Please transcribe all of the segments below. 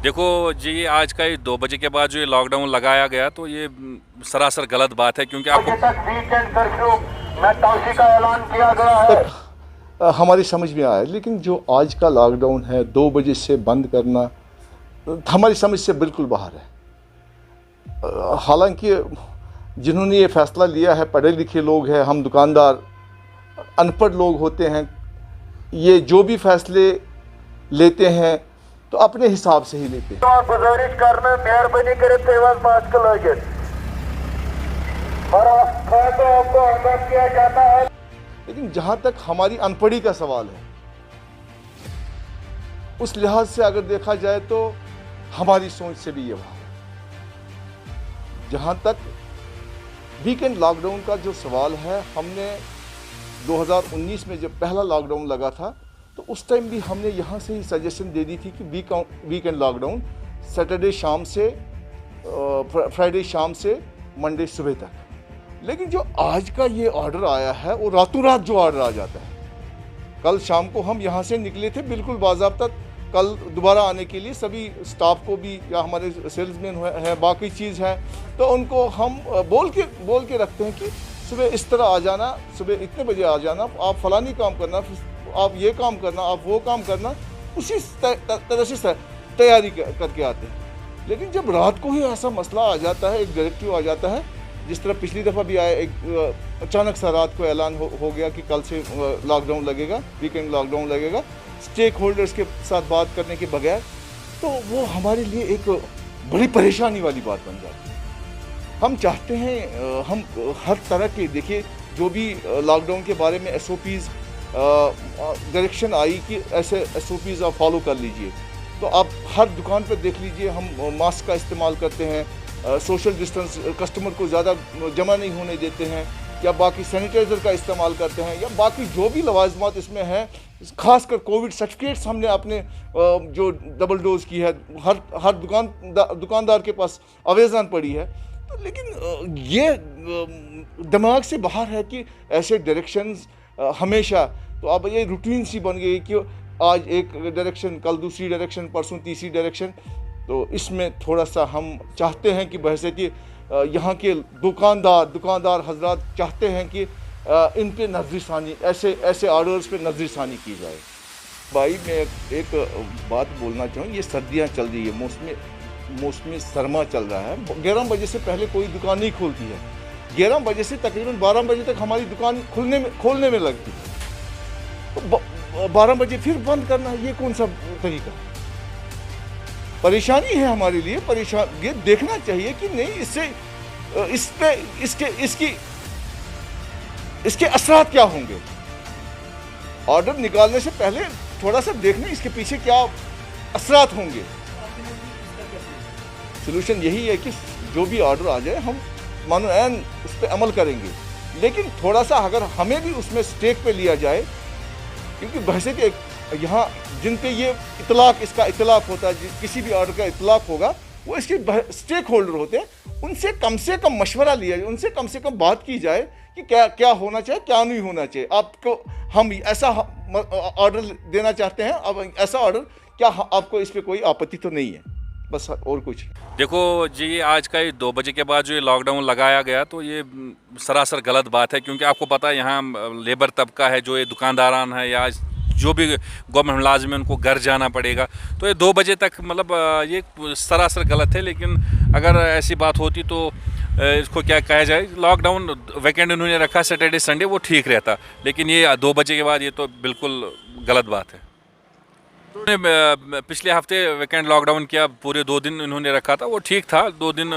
देखो जी, आज का ये 2 बजे के बाद जो ये लॉकडाउन लगाया गया तो ये सरासर गलत बात है, क्योंकि आपको तक वीकेंड कर्फ्यू में तोसी का ऐलान किया गया है। हमारी समझ में आया, लेकिन जो आज का लॉकडाउन है 2 बजे से बंद करना हमारी समझ से बिल्कुल बाहर है। हालांकि जिन्होंने ये फैसला लिया है पढ़े लिखे लोग हैं, हम दुकानदार अनपढ़ लोग होते हैं, ये जो भी फैसले लेते हैं तो अपने हिसाब से ही लेते हैं। तो गुजारिश करना मेहरबानी करे तेवस मास्क लगे और आपको आगाह किया जाता है। लेकिन जहाँ तक हमारी अनपढ़ी का सवाल है, उस लिहाज से अगर देखा जाए तो हमारी सोच से भी ये बात है। जहाँ तक वीकेंड लॉकडाउन का जो सवाल है, हमने 2019 में जब पहला लॉकडाउन लगा था तो उस टाइम भी हमने यहाँ से ही सजेशन दे दी थी कि वीकेंड लॉकडाउन सैटरडे शाम से फ्राइडे शाम से मंडे सुबह तक। लेकिन जो आज का ये ऑर्डर आया है वो रातों रात जो ऑर्डर आ जाता है। कल शाम को हम यहाँ से निकले थे बिल्कुल बाज़ाब्ता कल दोबारा आने के लिए, सभी स्टाफ को भी या हमारे सेल्समैन हैं बाकी चीज़ है तो उनको हम बोल के रखते हैं कि सुबह इस तरह आ जाना, सुबह इतने बजे आ जाना, आप फलानी काम करना, आप ये काम करना, आप वो काम करना, उसी तरह से तैयारी करके आते हैं। लेकिन जब रात को ही ऐसा मसला आ जाता है, एक डायरेक्टिव आ जाता है, जिस तरह पिछली दफ़ा भी आया, एक अचानक सा रात को ऐलान हो गया कि कल से लॉकडाउन लगेगा, वीकेंड लॉकडाउन लगेगा, स्टेक होल्डर्स के साथ बात करने के बगैर, तो वो हमारे लिए एक बड़ी परेशानी वाली बात बन जाती है। हम चाहते हैं हम हर तरह के, देखिए जो भी लॉकडाउन के बारे में SOPs डायरेक्शन आई कि ऐसे SOPs आप फॉलो कर लीजिए, तो आप हर दुकान पर देख लीजिए हम मास्क का इस्तेमाल करते हैं, सोशल डिस्टेंस, कस्टमर को ज़्यादा जमा नहीं होने देते हैं, या बाकी सैनिटाइज़र का इस्तेमाल करते हैं, या बाकी जो भी लवाजमात इसमें हैं, खासकर कोविड सर्टिफिकेट्स हमने अपने जो डबल डोज की है हर दुकानदार के पास अवेज़ान पड़ी है। तो लेकिन ये दिमाग से बाहर है कि ऐसे डायरेक्शंस हमेशा, तो अब ये रूटीन सी बन गई कि आज एक डायरेक्शन, कल दूसरी डायरेक्शन, परसों तीसरी डायरेक्शन। तो इसमें थोड़ा सा हम चाहते हैं कि बहैसियत यहाँ के दुकानदार हजरात चाहते हैं कि इन पे नज़रसानी, ऐसे ऑर्डर्स पे नज़रसानी की जाए। भाई मैं एक बात बोलना चाहूँ, ये सर्दियाँ चल रही है, मौसमी सरमा चल रहा है, 11 बजे से पहले कोई दुकान नहीं खोलती है, 11 बजे से तकरीबन 12 बजे तक हमारी दुकान खोलने में लगती है, तो 12 बजे फिर बंद करना, ये कौन सा तरीका? परेशानी है हमारे लिए, ये देखना चाहिए कि नहीं इसके असरात क्या होंगे। ऑर्डर निकालने से पहले थोड़ा सा देखना इसके पीछे क्या असरात होंगे। सलूशन यही है कि जो भी ऑर्डर आ जाए हम मानो ऐन उस पर अमल करेंगे, लेकिन थोड़ा सा अगर हमें भी उसमें स्टेक पे लिया जाए, क्योंकि बहसियत यहाँ जिन पे ये इसका इतलाक होता है, किसी भी ऑर्डर का इतलाक होगा, वो इसके स्टेक होल्डर होते हैं, उनसे कम मशवरा लिया जाए, उनसे कम से कम बात की जाए कि क्या होना चाहिए, क्या नहीं होना चाहिए। आपको हम ऐसा ऑर्डर देना चाहते हैं, अब ऐसा ऑर्डर, क्या आपको इस पर कोई आपत्ति तो नहीं है? बस और कुछ। देखो जी, आज का ये 2 बजे के बाद जो ये लॉकडाउन लगाया गया तो ये सरासर गलत बात है, क्योंकि आपको पता है यहाँ लेबर तबका है, जो ये दुकानदारान है या जो भी गवर्नमेंट मुलाजिम है, उनको घर जाना पड़ेगा, तो ये 2 बजे तक मतलब ये सरासर गलत है। लेकिन अगर ऐसी बात होती तो इसको क्या कहा जाए, लॉकडाउन वीकेंड उन्होंने रखा, सैटरडे संडे, वो ठीक रहता, लेकिन ये 2 बजे के बाद ये तो बिल्कुल गलत बात है। पिछले हफ्ते वीकेंड लॉकडाउन किया, पूरे 2 दिन इन्होंने रखा था, वो ठीक था, 2 दिन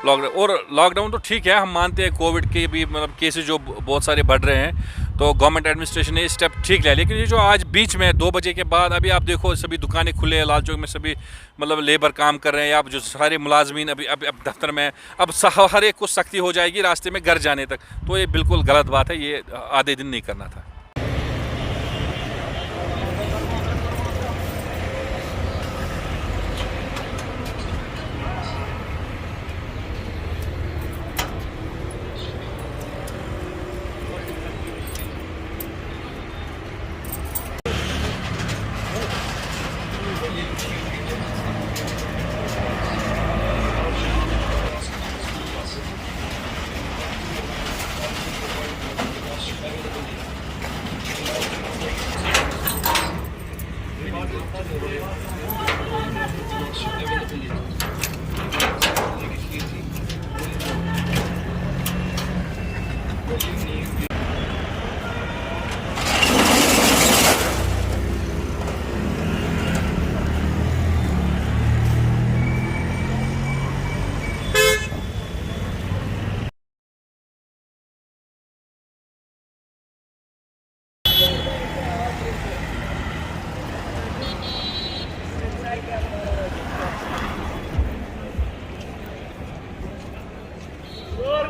लॉकडाउन। और लॉकडाउन तो ठीक है, हम मानते हैं कोविड के भी मतलब केसेस जो बहुत सारे बढ़ रहे हैं, तो गवर्नमेंट एडमिनिस्ट्रेशन ने स्टेप ठीक लिया। लेकिन ये जो आज बीच में 2 बजे के बाद, अभी आप देखो सभी दुकानें खुले हैं, लाल चौक में सभी मतलब लेबर काम कर रहे हैं, आप जो सारे मुलाजमीन अभी अब दफ्तर में, अब हर एक को सख्ती हो जाएगी रास्ते में घर जाने तक, तो ये बिल्कुल गलत बात है, ये आधे दिन नहीं करना था। available